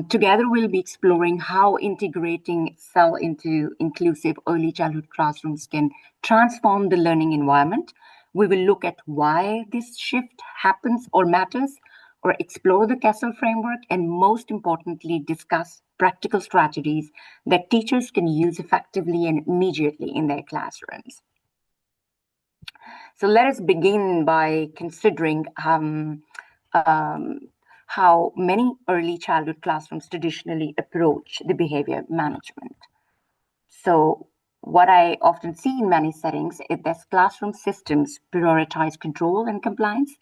Together, we'll be exploring how integrating SEL into inclusive early childhood classrooms can transform the learning environment. We will look at why this shift happens or matters, or explore the CASEL framework, and most importantly, discuss practical strategies that teachers can use effectively and immediately in their classrooms. So let us begin by considering how many early childhood classrooms traditionally approach the behavior management. So what I often see in many settings is that classroom systems prioritize control and compliance,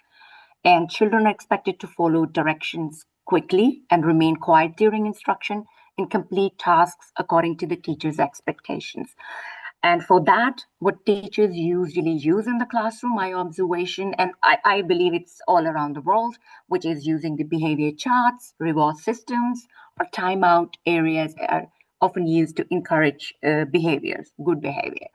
and children are expected to follow directions quickly and remain quiet during instruction and complete tasks according to the teacher's expectations. And for that, what teachers usually use in the classroom, my observation, and I believe it's all around the world, which is using the behavior charts, reward systems, or timeout areas are often used to encourage behaviors, good behavior,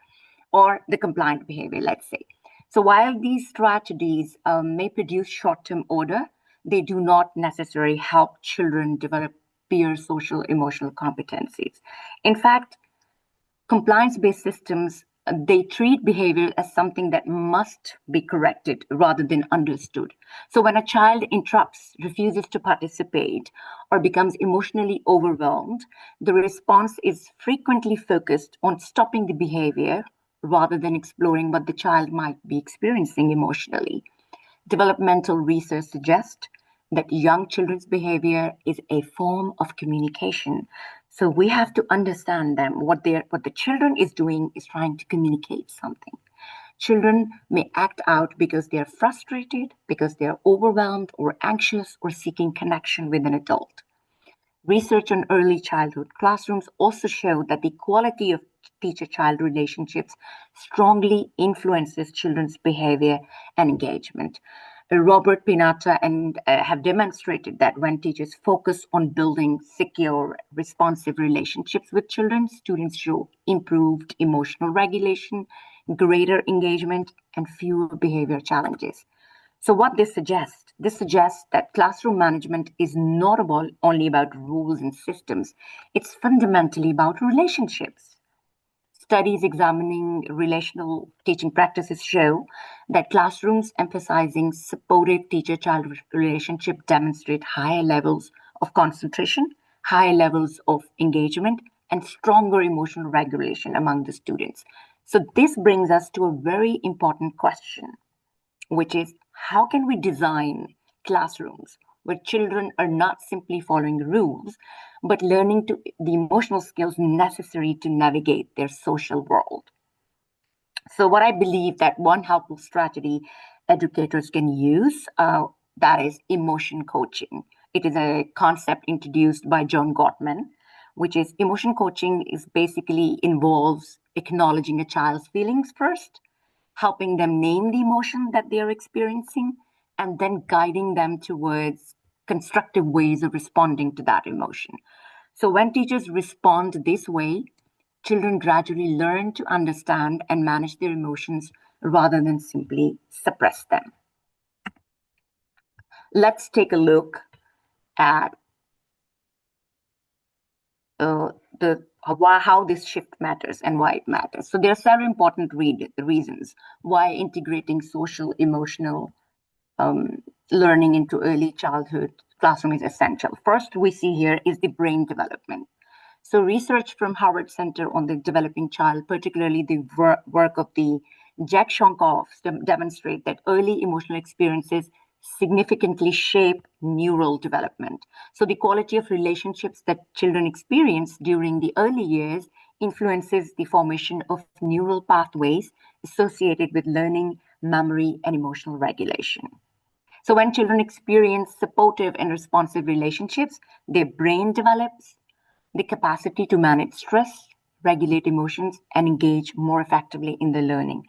or the compliant behavior, let's say. So while these strategies may produce short-term order, they do not necessarily help children develop peer social emotional competencies. In fact, compliance-based systems, they treat behavior as something that must be corrected rather than understood. So when a child interrupts, refuses to participate, or becomes emotionally overwhelmed, the response is frequently focused on stopping the behavior rather than exploring what the child might be experiencing emotionally. Developmental research suggests that young children's behavior is a form of communication. So we have to understand them. What the children is doing is trying to communicate something. Children may act out because they're frustrated, because they're overwhelmed or anxious, or seeking connection with an adult. Research on early childhood classrooms also showed that the quality of teacher-child relationships strongly influences children's behavior and engagement. Robert Pinata and have demonstrated that when teachers focus on building secure, responsive relationships with children, students show improved emotional regulation, greater engagement, and fewer behavior challenges. So what this suggests that classroom management is not only about rules and systems, it's fundamentally about relationships. Studies examining relational teaching practices show that classrooms emphasizing supportive teacher-child relationship demonstrate higher levels of concentration, higher levels of engagement, and stronger emotional regulation among the students. So this brings us to a very important question, which is how can we design classrooms where children are not simply following rules, but learning the emotional skills necessary to navigate their social world? So what I believe that one helpful strategy educators can use, that is emotion coaching. It is a concept introduced by John Gottman, which is emotion coaching is basically involves acknowledging a child's feelings first, helping them name the emotion that they're experiencing, and then guiding them towards constructive ways of responding to that emotion. So when teachers respond this way, children gradually learn to understand and manage their emotions rather than simply suppress them. Let's take a look at how this shift matters and why it matters. So there are several important reasons why integrating social emotional learning into early childhood classroom is essential. First, we see here is the brain development. So research from Harvard Center on the Developing Child, particularly the work of the Jack Shonkoff, demonstrate that early emotional experiences significantly shape neural development. So the quality of relationships that children experience during the early years influences the formation of neural pathways associated with learning, memory, and emotional regulation. So when children experience supportive and responsive relationships, their brain develops the capacity to manage stress, regulate emotions, and engage more effectively in the learning.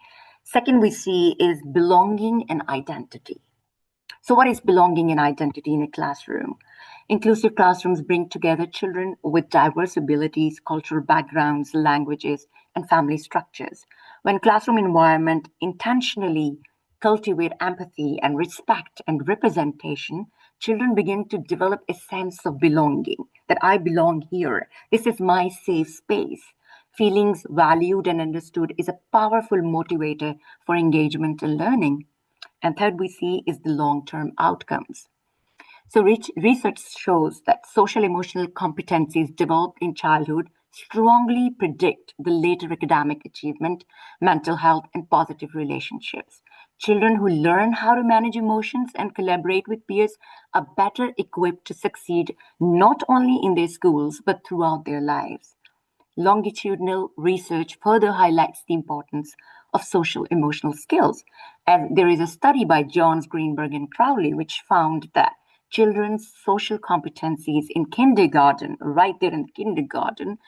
Second, we see is belonging and identity. So what is belonging and identity in a classroom? Inclusive classrooms bring together children with diverse abilities, cultural backgrounds, languages, and family structures. When classroom environment intentionally cultivate empathy and respect and representation, children begin to develop a sense of belonging, that I belong here. This is my safe space. Feelings valued and understood is a powerful motivator for engagement and learning. And third, we see is the long-term outcomes. So research shows that social emotional competencies developed in childhood strongly predict the later academic achievement, mental health, and positive relationships. Children who learn how to manage emotions and collaborate with peers are better equipped to succeed not only in their schools but throughout their lives. Longitudinal research further highlights the importance of social emotional skills. And there is a study by Johns, Greenberg, and Crowley which found that children's social competencies in kindergarten, right there in kindergarten,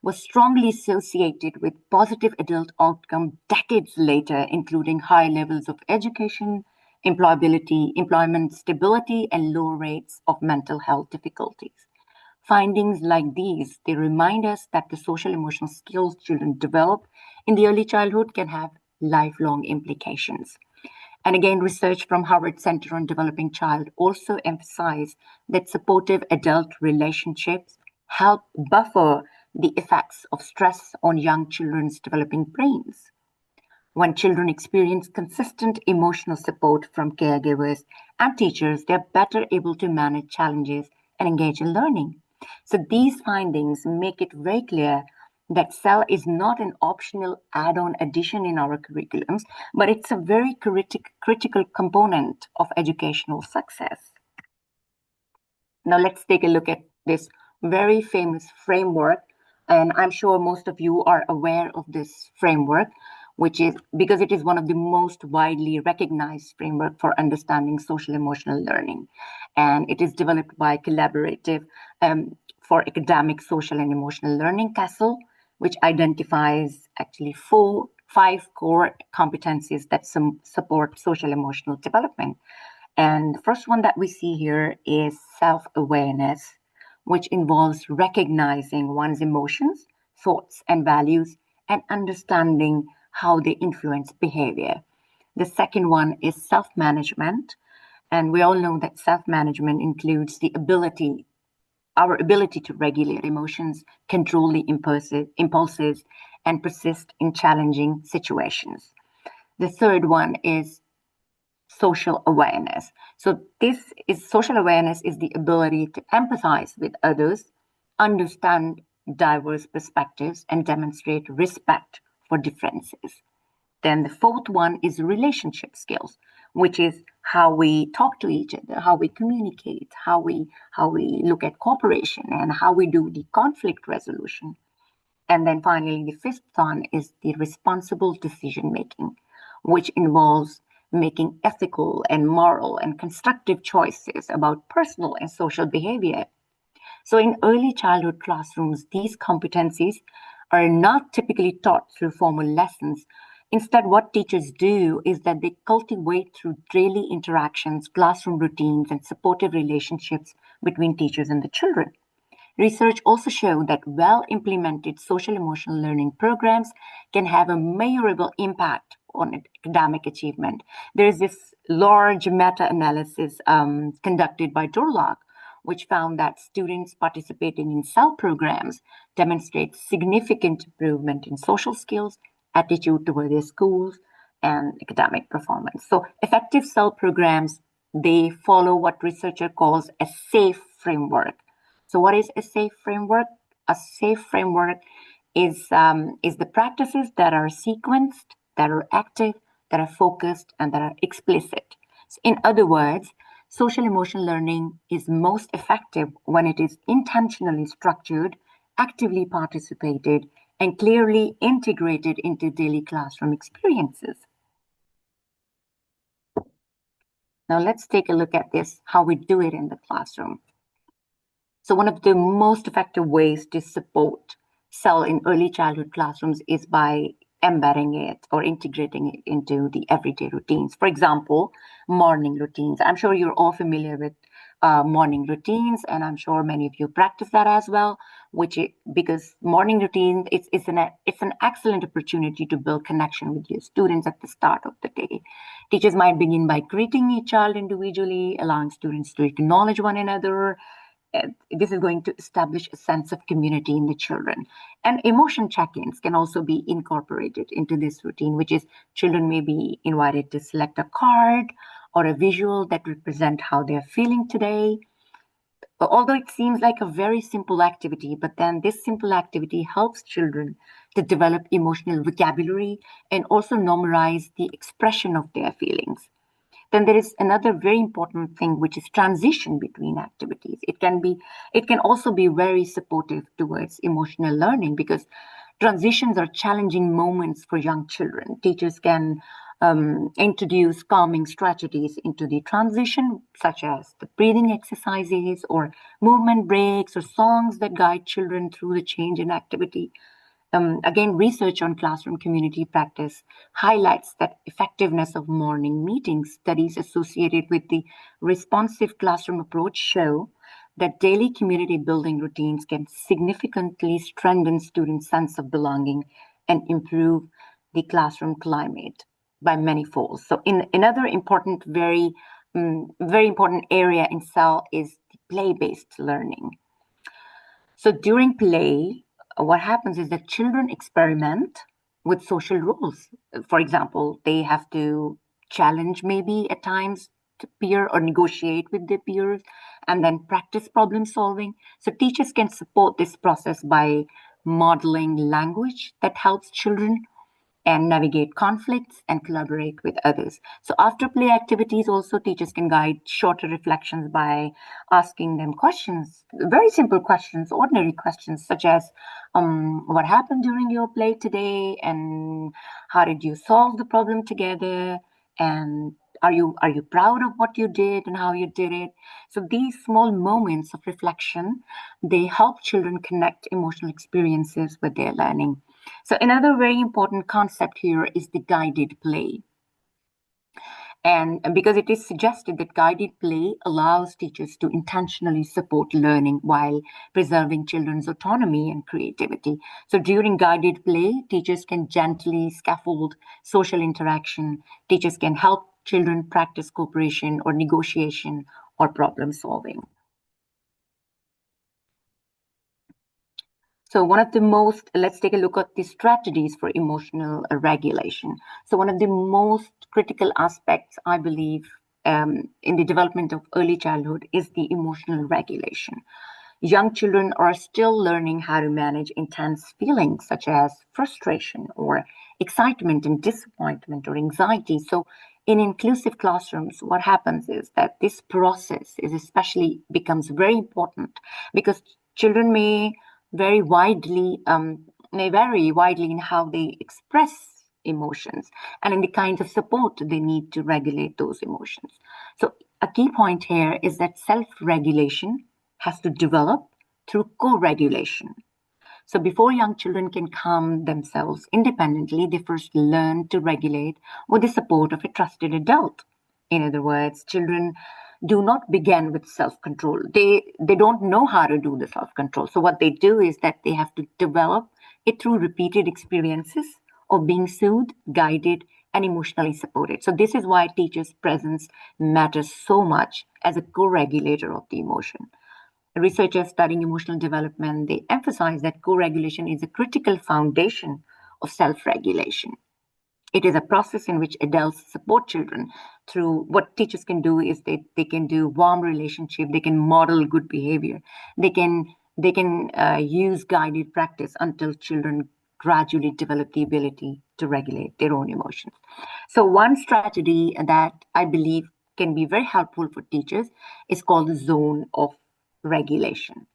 was strongly associated with positive adult outcome decades later, including high levels of education, employability, employment stability, and low rates of mental health difficulties. Findings like these, they remind us that the social emotional skills children develop in the early childhood can have lifelong implications. And again, research from Harvard Center on Developing Child also emphasize that supportive adult relationships help buffer the effects of stress on young children's developing brains. When children experience consistent emotional support from caregivers and teachers, they're better able to manage challenges and engage in learning. So these findings make it very clear that SEL is not an optional add-on addition in our curriculums, but it's a very critical component of educational success. Now let's take a look at this very famous framework, and I'm sure most of you are aware of this framework, which is because it is one of the most widely recognized framework for understanding social emotional learning. And it is developed by Collaborative for Academic, Social and Emotional Learning, CASEL, which identifies actually five core competencies that support social emotional development. And the first one that we see here is self-awareness, which involves recognizing one's emotions, thoughts, and values, and understanding how they influence behavior. The second one is self-management. And we all know that self-management includes our ability to regulate emotions, control the impulses, and persist in challenging situations. The third one is social awareness. So social awareness is the ability to empathize with others, understand diverse perspectives, and demonstrate respect for differences. Then the fourth one is relationship skills, which is how we talk to each other, how we communicate, how we look at cooperation, and how we do the conflict resolution. And then finally, the fifth one is the responsible decision making, which involves making ethical and moral and constructive choices about personal and social behavior. So in early childhood classrooms, these competencies are not typically taught through formal lessons. Instead, what teachers do is that they cultivate through daily interactions, classroom routines, and supportive relationships between teachers and the children. Research also showed that well-implemented social emotional learning programs can have a measurable impact on academic achievement. There is this large meta-analysis conducted by Dorlock, which found that students participating in SEL programs demonstrate significant improvement in social skills, attitude toward their schools, and academic performance. So effective SEL programs, they follow what researcher calls a SAFE framework. So what is a SAFE framework? A SAFE framework is the practices that are sequenced, that are active, that are focused, and that are explicit. So in other words, social emotional learning is most effective when it is intentionally structured, actively participated, and clearly integrated into daily classroom experiences. Now let's take a look at this, how we do it in the classroom. So one of the most effective ways to support SEL in early childhood classrooms is by embedding it or integrating it into the everyday routines. For example, morning routines. I'm sure you're all familiar with morning routines, and I'm sure many of you practice that as well. Because morning routine it's an excellent opportunity to build connection with your students at the start of the day. Teachers might begin by greeting each child individually, allowing students to acknowledge one another. This is going to establish a sense of community in the children. And emotion check-ins can also be incorporated into this routine, which is children may be invited to select a card or a visual that represent how they're feeling today. Although it seems like a very simple activity, but then this simple activity helps children to develop emotional vocabulary and also normalize the expression of their feelings. Then there is another very important thing, which is transition between activities. It can also be very supportive towards emotional learning, because transitions are challenging moments for young children. Teachers can introduce calming strategies into the transition, such as the breathing exercises or movement breaks or songs that guide children through the change in activity. Again, research on classroom community practice highlights that effectiveness of morning meetings. Studies associated with the responsive classroom approach show that daily community building routines can significantly strengthen students' sense of belonging and improve the classroom climate by many folds. So, another important, very important area in SEL is the play-based learning. So during play, what happens is that children experiment with social rules. For example, they have to challenge maybe at times to peer or negotiate with their peers and then practice problem solving. So teachers can support this process by modeling language that helps children and navigate conflicts and collaborate with others. So after play activities, also teachers can guide shorter reflections by asking them questions, very simple questions, ordinary questions, such as what happened during your play today, and how did you solve the problem together, and are you proud of what you did and how you did it? So these small moments of reflection, they help children connect emotional experiences with their learning. So another very important concept here is the guided play. And because it is suggested that guided play allows teachers to intentionally support learning while preserving children's autonomy and creativity. So during guided play, teachers can gently scaffold social interaction. Teachers can help children practice cooperation or negotiation or problem solving. So let's take a look at the strategies for emotional regulation. So one of the most critical aspects, I believe, in the development of early childhood is the emotional regulation. Young children are still learning how to manage intense feelings such as frustration or excitement and disappointment or anxiety. So in inclusive classrooms, what happens is that this process is especially becomes very important, because children may vary widely in how they express emotions and in the kinds of support they need to regulate those emotions. So a key point here is that self-regulation has to develop through co-regulation. So before young children can calm themselves independently, they first learn to regulate with the support of a trusted adult. In other words, children do not begin with self-control. They don't know how to do the self-control. So what they do is that they have to develop it through repeated experiences of being soothed, guided, and emotionally supported. So this is why teachers' presence matters so much as a co-regulator of the emotion. Researchers studying emotional development, they emphasize that co-regulation is a critical foundation of self-regulation. It is a process in which adults support children through what teachers can do is they can do warm relationship, they can model good behavior, they can use guided practice until children gradually develop the ability to regulate their own emotions. So one strategy that I believe can be very helpful for teachers is called the zone of regulation.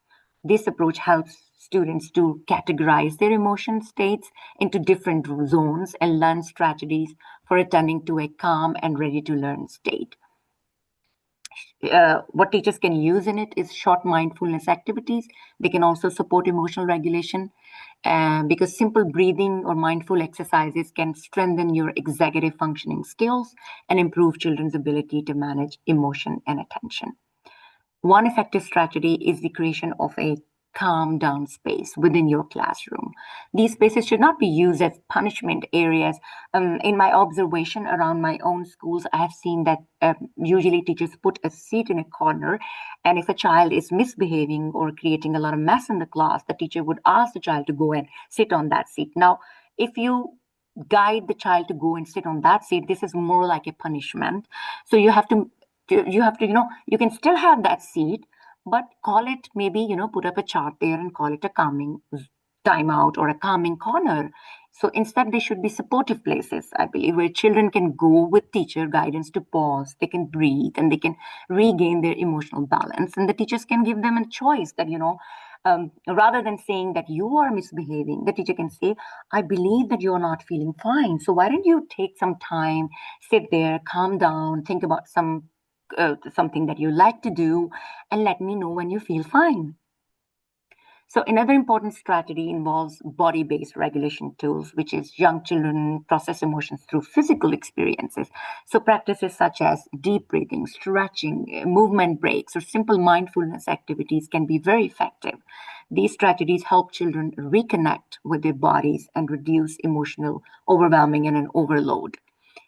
This approach helps students to categorize their emotion states into different zones and learn strategies for returning to a calm and ready to learn state. What teachers can use in it is short mindfulness activities. They can also support emotional regulation, because simple breathing or mindful exercises can strengthen your executive functioning skills and improve children's ability to manage emotion and attention. One effective strategy is the creation of a calm down space within your classroom. These spaces should not be used as punishment areas. In my observation around my own schools, I have seen that usually teachers put a seat in a corner, and if a child is misbehaving or creating a lot of mess in the class, the teacher would ask the child to go and sit on that seat. Now, if you guide the child to go and sit on that seat, this is more like a punishment. So you can still have that seat, but call it, maybe, put up a chart there and call it a calming timeout or a calming corner. So instead, they should be supportive places, I believe, where children can go with teacher guidance to pause, they can breathe, and they can regain their emotional balance. And the teachers can give them a choice that, rather than saying that you are misbehaving, the teacher can say, I believe that you're not feeling fine. So why don't you take some time, sit there, calm down, think about something that you like to do, and let me know when you feel fine. So another important strategy involves body-based regulation tools, which is young children process emotions through physical experiences. So practices such as deep breathing, stretching, movement breaks, or simple mindfulness activities can be very effective. These strategies help children reconnect with their bodies and reduce emotional overwhelming and an overload.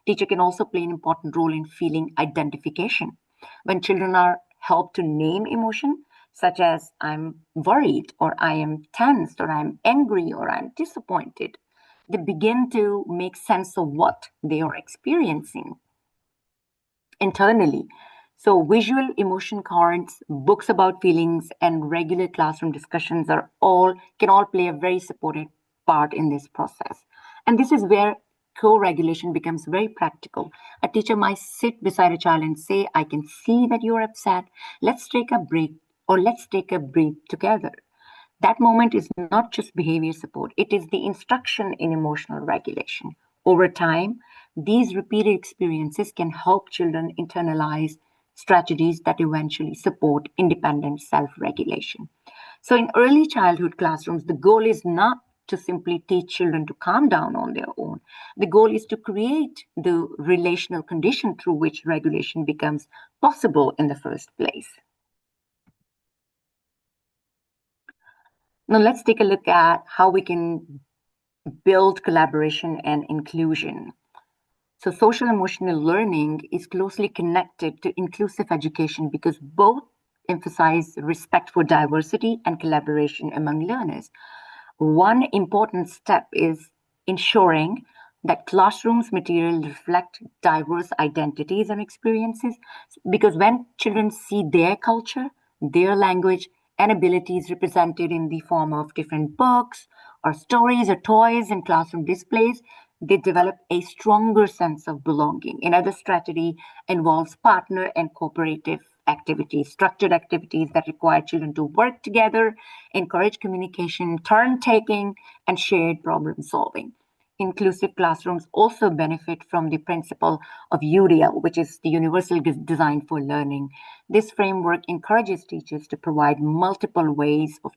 Teacher can also play an important role in feeling identification. When children are helped to name emotion, such as I'm worried, or I am tensed, or I'm angry, or I'm disappointed, they begin to make sense of what they are experiencing internally. So visual emotion cards, books about feelings, and regular classroom discussions can all play a very supportive part in this process. And this is where co-regulation becomes very practical. A teacher might sit beside a child and say, I can see that you're upset. Let's take a break, or let's take a breath together. That moment is not just behavior support, it is the instruction in emotional regulation. Over time, these repeated experiences can help children internalize strategies that eventually support independent self regulation. So, in early childhood classrooms, the goal is not to simply teach children to calm down on their own. The goal is to create the relational condition through which regulation becomes possible in the first place. Now, let's take a look at how we can build collaboration and inclusion. So, social emotional learning is closely connected to inclusive education because both emphasize respect for diversity and collaboration among learners. One important step is ensuring that classrooms material reflect diverse identities and experiences, because when children see their culture, their language, and abilities represented in the form of different books or stories or toys and classroom displays, they develop a stronger sense of belonging. Another strategy involves partner and cooperative activities, structured activities that require children to work together, encourage communication, turn taking, and shared problem solving. Inclusive classrooms also benefit from the principle of UDL, which is the Universal Design for Learning. This framework encourages teachers to provide multiple ways of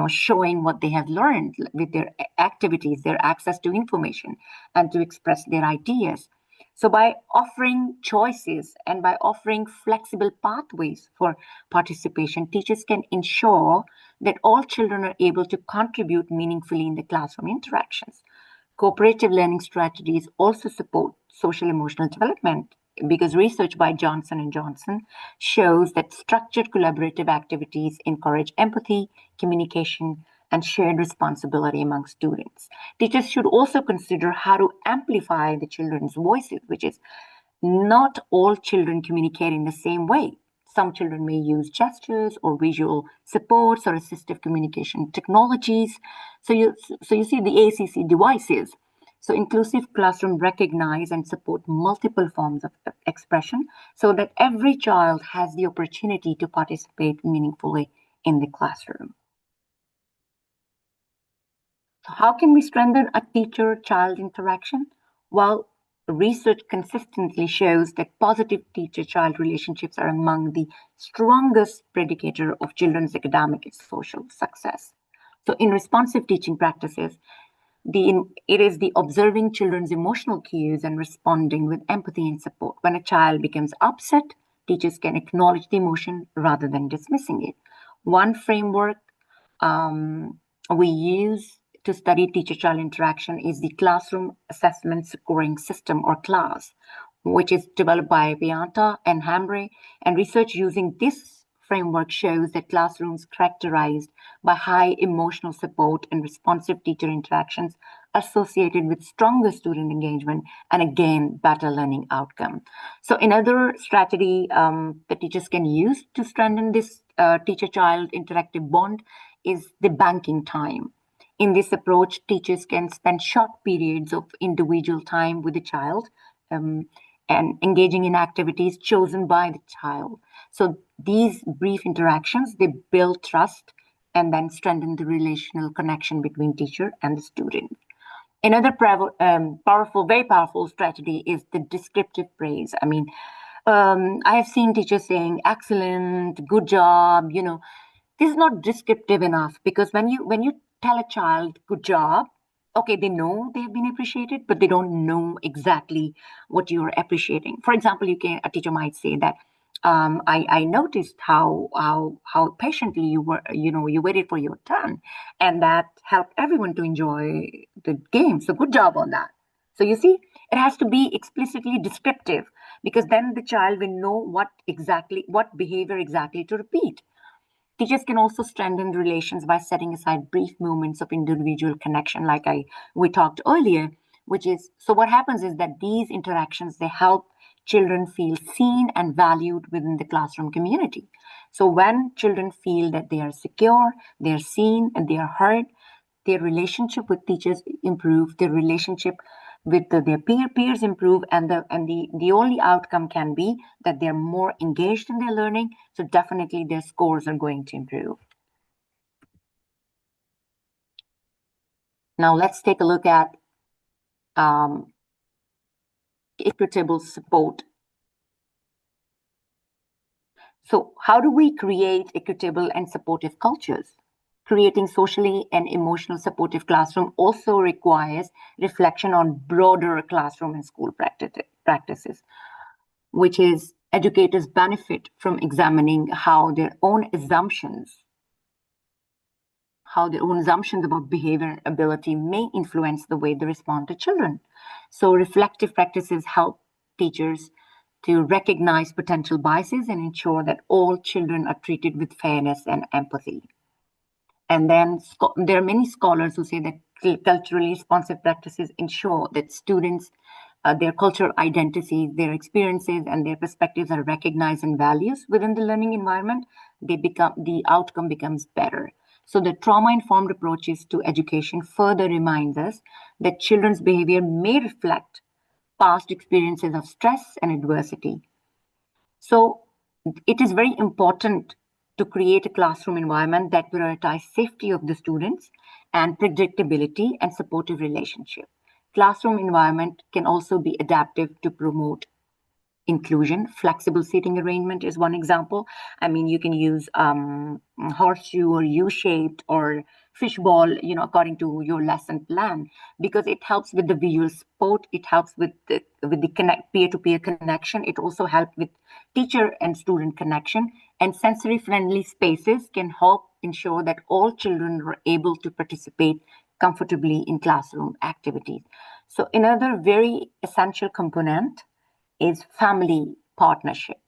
showing what they have learned with their activities, their access to information, and to express their ideas. So, by offering choices and by offering flexible pathways for participation, teachers can ensure that all children are able to contribute meaningfully in the classroom interactions. Cooperative learning strategies also support social emotional development because research by Johnson and Johnson shows that structured collaborative activities encourage empathy, communication, and shared responsibility among students. Teachers should also consider how to amplify the children's voices, which is not all children communicate in the same way. Some children may use gestures or visual supports or assistive communication technologies. So you see the ACC devices. So inclusive classroom recognize and support multiple forms of expression so that every child has the opportunity to participate meaningfully in the classroom. So how can we strengthen a teacher-child interaction? Well, research consistently shows that positive teacher-child relationships are among the strongest predicator of children's academic and social success. So in responsive teaching practices, it is the observing children's emotional cues and responding with empathy and support. When a child becomes upset, teachers can acknowledge the emotion rather than dismissing it. One framework we use to study teacher-child interaction is the Classroom Assessment Scoring System, or CLAS, which is developed by Beata and Hambre. And research using this framework shows that classrooms characterized by high emotional support and responsive teacher interactions associated with stronger student engagement and, again, better learning outcome. So another strategy that teachers can use to strengthen this teacher-child interactive bond is the banking time. In this approach, teachers can spend short periods of individual time with the child and engaging in activities chosen by the child. So these brief interactions, they build trust and then strengthen the relational connection between teacher and the student. Another very powerful strategy is the descriptive praise. I mean, I have seen teachers saying, excellent, good job, this is not descriptive enough, because when you tell a child good job, okay, they know they have been appreciated, but they don't know exactly what you're appreciating. For example, a teacher might say that I noticed how patiently you waited for your turn, and that helped everyone to enjoy the game. So good job on that. So you see, it has to be explicitly descriptive, because then the child will know what behavior exactly to repeat. Teachers can also strengthen relations by setting aside brief moments of individual connection, like we talked earlier, which is, so what happens is that these interactions, they help children feel seen and valued within the classroom community. So when children feel that they are secure, they are seen, and they are heard, their relationship with teachers improve, their relationship with their peers improve, and the only outcome can be that they're more engaged in their learning. So definitely their scores are going to improve. Now let's take a look at equitable support. So how do we create equitable and supportive cultures? Creating socially and emotional supportive classroom also requires reflection on broader classroom and school practices, which is educators benefit from examining how their own assumptions about behavior and ability may influence the way they respond to children. So reflective practices help teachers to recognize potential biases and ensure that all children are treated with fairness and empathy. And then there are many scholars who say that culturally responsive practices ensure that students, their cultural identity, their experiences, and their perspectives are recognized and valued within the learning environment. The outcome becomes better. So the trauma-informed approaches to education further reminds us that children's behavior may reflect past experiences of stress and adversity. So it is very important to create a classroom environment that prioritizes safety of the students and predictability and supportive relationship. Classroom environment can also be adaptive to promote inclusion. Flexible seating arrangement is one example. I mean, you can use horseshoe or U-shaped or fishball, according to your lesson plan, because it helps with the visual support. It helps with the peer-to-peer connection. It also helps with teacher and student connection. And sensory-friendly spaces can help ensure that all children are able to participate comfortably in classroom activities. So another very essential component is family partnership.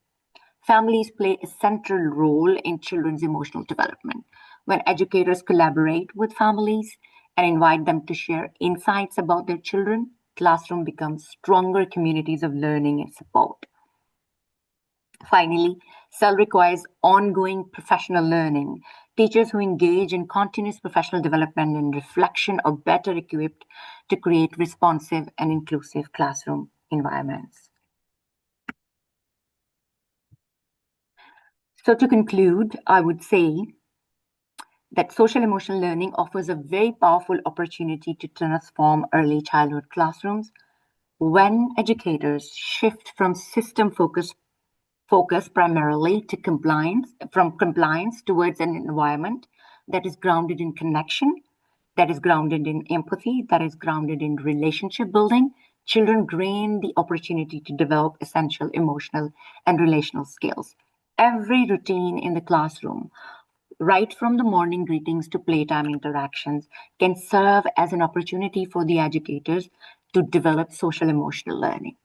Families play a central role in children's emotional development. When educators collaborate with families and invite them to share insights about their children, classroom becomes stronger communities of learning and support. Finally, SEL requires ongoing professional learning. Teachers who engage in continuous professional development and reflection are better equipped to create responsive and inclusive classroom environments. So to conclude, I would say that social emotional learning offers a very powerful opportunity to transform early childhood classrooms when educators shift from system focus primarily to compliance towards an environment that is grounded in connection, that is grounded in empathy, that is grounded in relationship building. children gain the opportunity to develop essential emotional and relational skills. Every routine in the classroom, right from the morning greetings to playtime interactions, can serve as an opportunity for the educators to develop social emotional learning.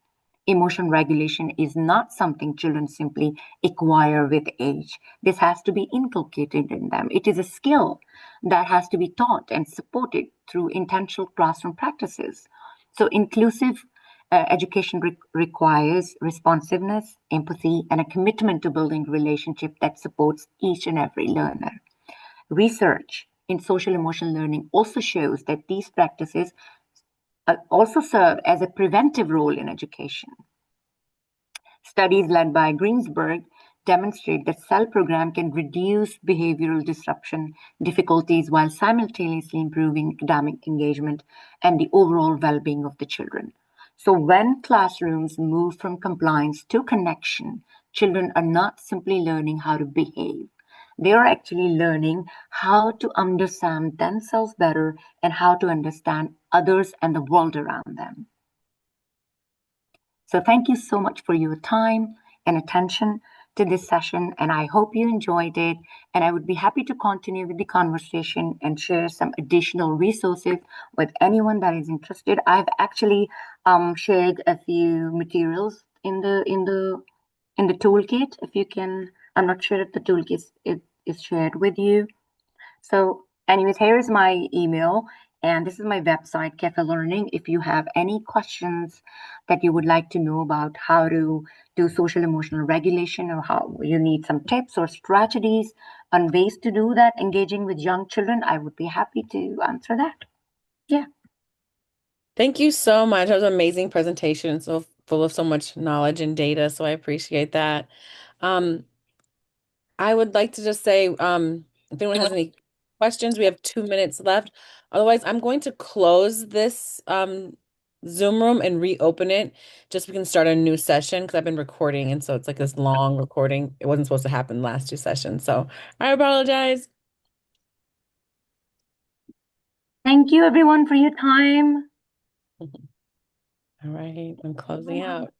Emotion regulation is not something children simply acquire with age. This has to be inculcated in them. It is a skill that has to be taught and supported through intentional classroom practices. So, inclusive education requires responsiveness, empathy, and a commitment to building a relationship that supports each and every learner. Research in social emotional learning also shows that these practices also serve as a preventive role in education. Studies led by Greensberg demonstrate that SEL program can reduce behavioral disruption difficulties while simultaneously improving academic engagement and the overall well-being of the children. So when classrooms move from compliance to connection, children are not simply learning how to behave. They are actually learning how to understand themselves better and how to understand others and the world around them. So thank you so much for your time and attention to this session, and I hope you enjoyed it. And I would be happy to continue with the conversation and share some additional resources with anyone that is interested. I've actually shared a few materials in the toolkit. If you can, I'm not sure if the toolkit is shared with you. So, anyways, here's my email, and this is my website, Cafe Learning. If you have any questions that you would like to know about how to do social emotional regulation, or how you need some tips or strategies on ways to do that, engaging with young children, I would be happy to answer that. Yeah. Thank you so much. That was an amazing presentation, so full of so much knowledge and data. So I appreciate that. Um, I would like to just say, if anyone has any questions, we have 2 minutes left. Otherwise, I'm going to close this Zoom room and reopen it just so we can start a new session because I've been recording, and so it's like this long recording. It wasn't supposed to happen the last two sessions, so I apologize. Thank you, everyone, for your time. All right, I'm closing out.